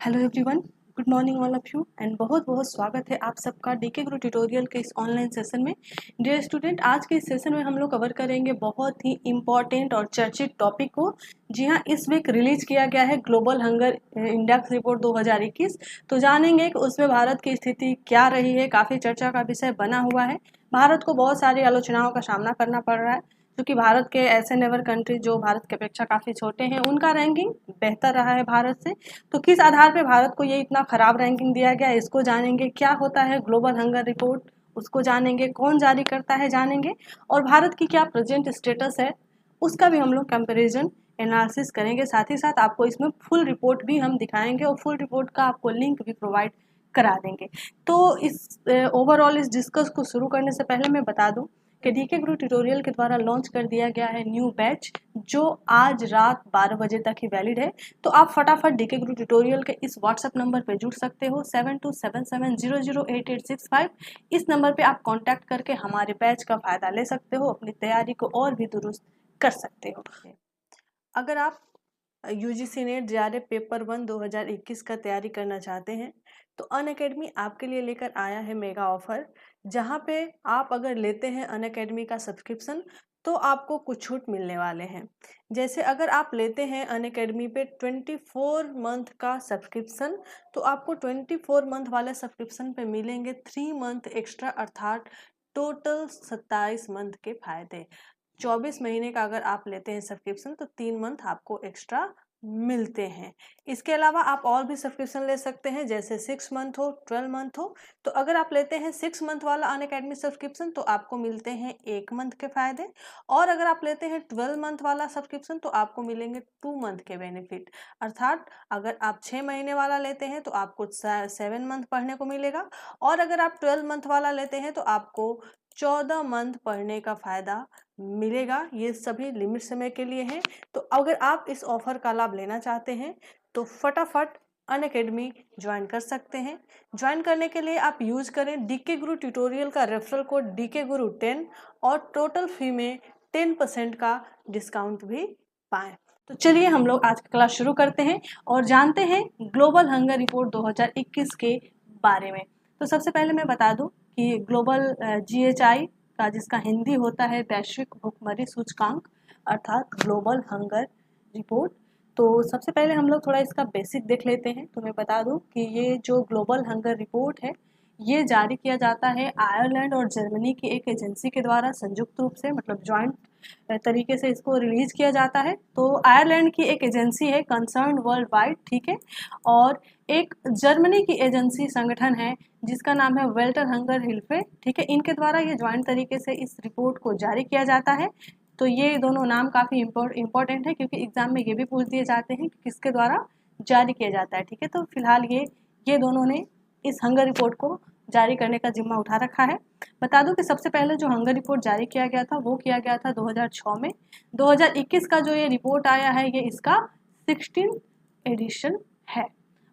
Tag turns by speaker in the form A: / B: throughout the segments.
A: Hello everyone, good morning all of you and बहुत बहुत स्वागत है आप सबका डीके गुरु ट्यूटोरियल के इस ऑनलाइन सेशन में। डियर स्टूडेंट, आज के इस सेशन में हम लोग कवर करेंगे बहुत ही इम्पॉर्टेंट और चर्चित टॉपिक को। जी हाँ, इस वीक रिलीज किया गया है ग्लोबल हंगर इंडेक्स रिपोर्ट 2021। तो जानेंगे कि उसमें भारत की स्थिति क्या रही है। काफ़ी चर्चा का विषय बना हुआ है। भारत को बहुत सारी आलोचनाओं का सामना करना पड़ रहा है क्योंकि भारत के ऐसे नेबर कंट्री जो भारत की अपेक्षा काफ़ी छोटे हैं, उनका रैंकिंग बेहतर रहा है भारत से। तो किस आधार पे भारत को ये इतना खराब रैंकिंग दिया गया, इसको जानेंगे। क्या होता है ग्लोबल हंगर रिपोर्ट, उसको जानेंगे। कौन जारी करता है, जानेंगे। और भारत की क्या प्रेजेंट स्टेटस है, उसका भी हम लोग कंपेरिजन एनालिसिस करेंगे। साथ ही साथ आपको इसमें फुल रिपोर्ट भी हम दिखाएंगे और फुल रिपोर्ट का आपको लिंक भी प्रोवाइड करा देंगे। तो इस ओवरऑल इस डिस्कस को शुरू करने से पहले मैं बता दूं कि डीके गुरु ट्यूटोरियल के द्वारा लॉन्च कर दिया गया है न्यू बैच, जो आज रात 12 बजे तक ही वैलिड है। तो आप फटाफट डीके गुरु ट्यूटोरियल के इस व्हाट्सएप नंबर पर जुड़ सकते हो 7277008865। इस नंबर पे आप कांटेक्ट करके हमारे बैच का फ़ायदा ले सकते हो, अपनी तैयारी को और भी दुरुस्त कर सकते हो। अगर आप यूजीसी नेट जेआरएफ पेपर 1 2021 का तैयारी करना चाहते हैं तो अनअकैडमी आपके लिए लेकर आया है मेगा ऑफर, जहां पे आप अगर लेते हैं अनअकैडमी का सब्सक्रिप्शन तो आपको कुछ छूट मिलने वाले हैं। जैसे अगर आप लेते हैं अनअकैडमी पे 24 मंथ का सब्सक्रिप्शन तो आपको 24 मंथ वाले सब्सक्रिप्शन पे मिलेंगे 3 मंथ एक्स्ट्रा, अर्थात टोटल 27 मंथ के फायदे। 24 महीने का अगर आप लेते हैं सब्सक्रिप्शन तो 3 मंथ आपको एक्स्ट्रा मिलते हैं। इसके अलावा आप और भी सब्सक्रिप्शन ले सकते हैं, जैसे 6 मंथ हो, 12 मंथ हो। तो अगर आप लेते हैं 6 मंथ वाला अनअकैडमी सब्सक्रिप्शन तो आपको मिलते हैं 1 मंथ के फायदे, और अगर आप लेते हैं 12 मंथ वाला सब्सक्रिप्शन तो आपको मिलेंगे 2 मंथ के बेनिफिट। अर्थात अगर आप 6 महीने वाला लेते हैं तो आपको 7 मंथ पढ़ने को मिलेगा, और अगर आप 12 मंथ वाला लेते हैं तो आपको 14 मंथ पढ़ने का फायदा मिलेगा। ये सभी लिमिट समय के लिए हैं। तो अगर आप इस ऑफर का लाभ लेना चाहते हैं तो फटाफट अनअकैडमी ज्वाइन कर सकते हैं। ज्वाइन करने के लिए आप यूज करें डीके गुरु ट्यूटोरियल का रेफरल कोड डीके गुरु 10, और टोटल फी में 10% का डिस्काउंट भी पाएं। तो चलिए हम लोग आज का क्लास शुरू करते हैं और जानते हैं ग्लोबल हंगर रिपोर्ट 2021 के बारे में। तो सबसे पहले मैं बता दूं कि ग्लोबल जीएचआई का, जिसका हिंदी होता है वैश्विक भूखमरी सूचकांक, अर्थात ग्लोबल हंगर रिपोर्ट। तो सबसे पहले हम लोग थोड़ा इसका बेसिक देख लेते हैं। तो मैं बता दूं कि ये जो ग्लोबल हंगर रिपोर्ट है ये जारी किया जाता है आयरलैंड और जर्मनी की एक एजेंसी के द्वारा, संयुक्त रूप से, मतलब ज्वाइंट तरीके से इसको रिलीज किया जाता है। तो आयरलैंड की एक एजेंसी है कंसर्न वर्ल्ड वाइड, ठीक है, और एक जर्मनी की एजेंसी संगठन है जिसका नाम है वेल्टर हंगर हिल्फे, ठीक है। इनके द्वारा ये ज्वाइंट तरीके से इस रिपोर्ट को जारी किया जाता है। तो ये दोनों नाम काफ़ी इम्पोर्टेंट है क्योंकि एग्जाम में ये भी पूछ दिए जाते हैं कि किसके द्वारा जारी किया जाता है, ठीक है। तो फिलहाल ये दोनों ने इस हंगर रिपोर्ट को जारी करने का जिम्मा उठा रखा है। बता दूं कि सबसे पहले जो हंगर रिपोर्ट जारी किया गया था वो किया गया था 2006 में। 2021 का जो ये रिपोर्ट आया है ये इसका 16 एडिशन है।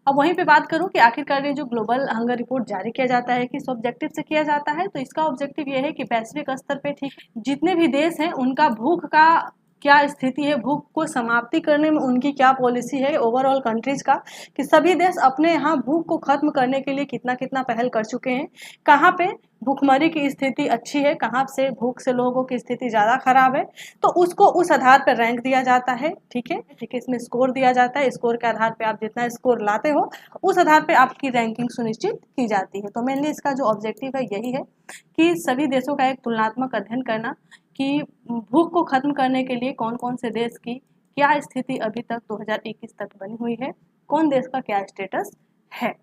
A: अब वहीं पे बात करूं कि आखिरकार ये जो ग्लोबल हंगर रिपोर्ट जारी किया जाता है किस ऑब्जेक्टिव से किया जाता है, तो इसका ऑब्जेक्टिव ये है कि वैश्विक स्तर पे, ठीक, जितने भी देश हैं उनका भूख का क्या स्थिति है, भूख को समाप्ति करने में उनकी क्या पॉलिसी है ओवरऑल कंट्रीज का, कि सभी देश अपने यहाँ भूख को खत्म करने के लिए कितना कितना पहल कर चुके हैं, कहाँ पे भूखमरी की स्थिति अच्छी है, कहाँ से भूख से लोगों की स्थिति ज़्यादा खराब है। तो उसको उस आधार पर रैंक दिया जाता है, ठीक है, ठीक है। इसमें स्कोर दिया जाता है, स्कोर के आधार पर आप जितना स्कोर लाते हो उस आधार पर आपकी रैंकिंग सुनिश्चित की जाती है। तो मेनली इसका जो ऑब्जेक्टिव है यही है कि सभी देशों का एक तुलनात्मक अध्ययन करना कि भूख को खत्म करने के लिए कौन कौन से देश की क्या स्थिति अभी तक 2021 तक बनी हुई है, कौन देश का क्या स्टेटस है।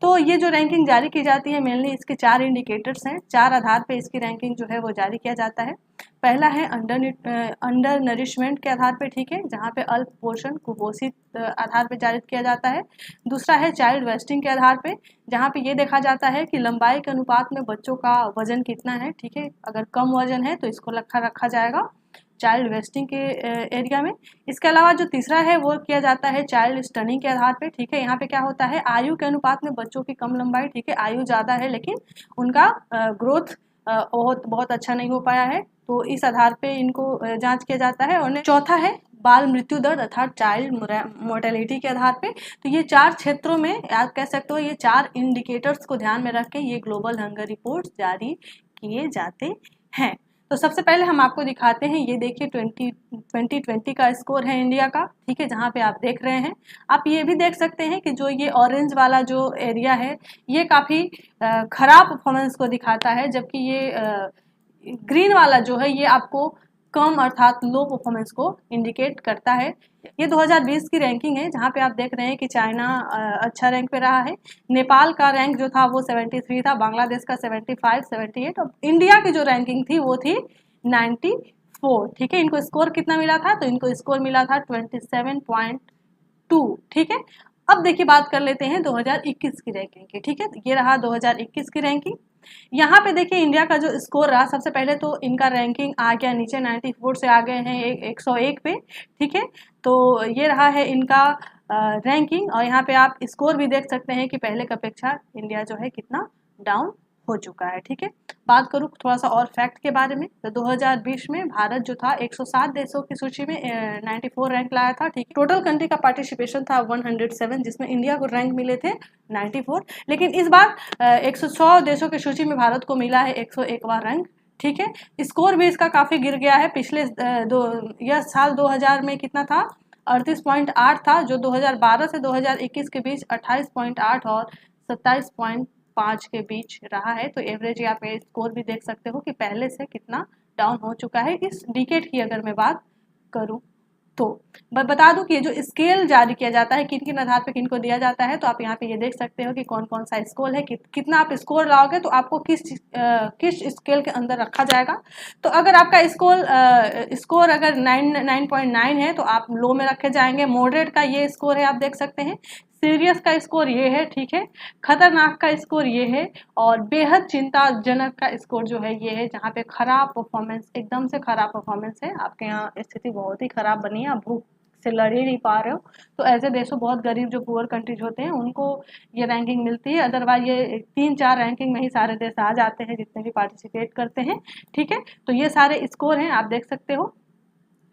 A: तो ये जो रैंकिंग जारी की जाती है मेनली इसके 4 इंडिकेटर्स हैं, 4 आधार पे इसकी रैंकिंग जो है वो जारी किया जाता है। पहला है अंडर नरिशमेंट के आधार पे, ठीक है, जहाँ पे अल्प पोषण कुपोषित आधार पे जारी किया जाता है। दूसरा है चाइल्ड वेस्टिंग के आधार पे, जहाँ पे ये देखा जाता है कि लंबाई के अनुपात में बच्चों का वजन कितना है, ठीक है। अगर कम वजन है तो इसको रखा जाएगा चाइल्ड वेस्टिंग के एरिया में। इसके अलावा जो तीसरा है वो किया जाता है चाइल्ड स्टनिंग के आधार पे, ठीक है। यहाँ पे क्या होता है, आयु के अनुपात में बच्चों की कम लंबाई, ठीक है, आयु ज़्यादा है लेकिन उनका ग्रोथ बहुत अच्छा नहीं हो पाया है, तो इस आधार पे इनको जांच किया जाता है। और चौथा है बाल मृत्यु दर अर्थात चाइल्ड मोर्टेलिटी के आधार पे। तो ये 4 क्षेत्रों में आप कह सकते हो, ये 4 इंडिकेटर्स को ध्यान में रख के ये ग्लोबल हंगर रिपोर्ट जारी किए जाते हैं। तो सबसे पहले हम आपको दिखाते हैं, ये देखिए 2020 का स्कोर है इंडिया का, ठीक है, जहाँ पे आप देख रहे हैं। आप ये भी देख सकते हैं कि जो ये ऑरेंज वाला जो एरिया है ये काफ़ी खराब परफॉर्मेंस को दिखाता है, जबकि ये ग्रीन वाला जो है ये आपको कम अर्थात लो परफॉर्मेंस को इंडिकेट करता है। ये 2020 की रैंकिंग है, जहाँ पे आप देख रहे हैं कि चाइना अच्छा रैंक पे रहा है, नेपाल का रैंक जो था वो 73 था, बांग्लादेश का 75, 78, और इंडिया की जो रैंकिंग थी वो थी 94, ठीक है। इनको स्कोर कितना मिला था? तो इनको स्कोर मिला था 27.2, ठीक है। अब देखिए बात कर लेते हैं 2021 की रैंकिंग की, ठीक है। ये रहा 2021 की रैंकिंग। यहाँ पे देखिए इंडिया का जो स्कोर रहा, सबसे पहले तो इनका रैंकिंग आ गया नीचे, 94 से आ गए हैं 101 पे, ठीक है। तो ये रहा है इनका रैंकिंग, और यहाँ पे आप स्कोर भी देख सकते हैं कि पहले की अपेक्षा इंडिया जो है कितना डाउन हो चुका है, ठीक है। बात करूँ थोड़ा सा और फैक्ट के बारे में, तो 2020 में भारत जो था 107 देशों की सूची में 94 रैंक लाया था, ठीक है। टोटल कंट्री का पार्टिसिपेशन था 107, जिसमें इंडिया को रैंक मिले थे 94, लेकिन इस बार 100 देशों की सूची में भारत को मिला है 101वां रैंक, ठीक है। स्कोर भी इसका काफ़ी गिर गया है। पिछले यह साल 2000 में कितना था? 38.8 था, जो 2012 से 2021 के बीच 28.8 और 27.5 के बीच रहा है। तो एवरेज आप स्कोर भी देख सकते हो कि पहले से कितना डाउन हो चुका है। इस डिकेड की अगर मैं बात करूं तो मैं बता दूं कि ये जो स्केल जारी किया जाता है किन किन आधार पे किन को दिया जाता है, तो आप यहाँ पे ये देख सकते हो कि कौन कौन सा स्कोर है, कितना आप स्कोर लाओगे तो आपको किस स्केल के अंदर रखा जाएगा। तो अगर आपका स्कोर अगर 9.9 है तो आप लो में रखे जाएंगे। मॉडरेट का ये स्कोर है, आप देख सकते हैं। सीरियस का स्कोर ये है, ठीक है। खतरनाक का स्कोर ये है, और बेहद चिंताजनक का स्कोर जो है ये है, जहाँ पे खराब परफॉर्मेंस, एकदम से खराब परफॉर्मेंस है, आपके यहाँ स्थिति बहुत ही खराब बनी है, आप भूख से लड़ ही नहीं पा रहे हो। तो ऐसे देशों, बहुत गरीब जो पुअर कंट्रीज होते हैं, उनको ये रैंकिंग मिलती है। अदरवाइज ये 3-4 रैंकिंग में ही सारे देश आ जाते हैं जितने भी पार्टिसिपेट करते हैं, ठीक है। तो ये सारे स्कोर हैं, आप देख सकते हो।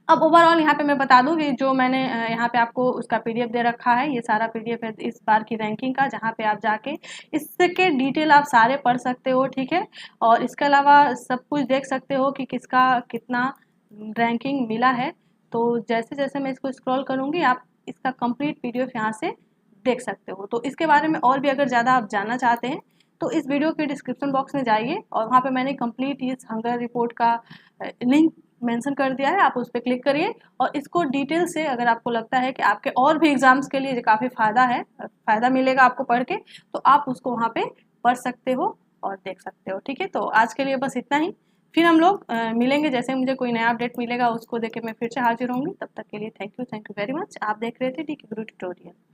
A: अब ओवरऑल यहाँ पे मैं बता दूं कि जो मैंने यहाँ पे आपको उसका पीडीएफ दे रखा है, ये सारा पीडीएफ है इस बार की रैंकिंग का, जहाँ पे आप जाके इसके डिटेल आप सारे पढ़ सकते हो, ठीक है। और इसके अलावा सब कुछ देख सकते हो कि किसका कितना रैंकिंग मिला है। तो जैसे जैसे मैं इसको स्क्रॉल करूँगी, आप इसका कंप्लीट पीडीएफ यहाँ से देख सकते हो। तो इसके बारे में और भी अगर ज़्यादा आप जानना चाहते हैं तो इस वीडियो के डिस्क्रिप्शन बॉक्स में जाइए, और वहाँ पे मैंने कंप्लीट इस हंगर रिपोर्ट का लिंक मेंशन कर दिया है, आप उस पर क्लिक करिए। और इसको डिटेल से, अगर आपको लगता है कि आपके और भी एग्जाम्स के लिए काफ़ी फ़ायदा मिलेगा आपको पढ़ के, तो आप उसको वहाँ पे पढ़ सकते हो और देख सकते हो, ठीक है। तो आज के लिए बस इतना ही, फिर हम लोग मिलेंगे, जैसे मुझे कोई नया अपडेट मिलेगा उसको देख के मैं फिर से हाजिर होंगी। तब तक के लिए थैंक यू वेरी मच। आप देख रहे थे DK गुरु ट्यूटोरियल।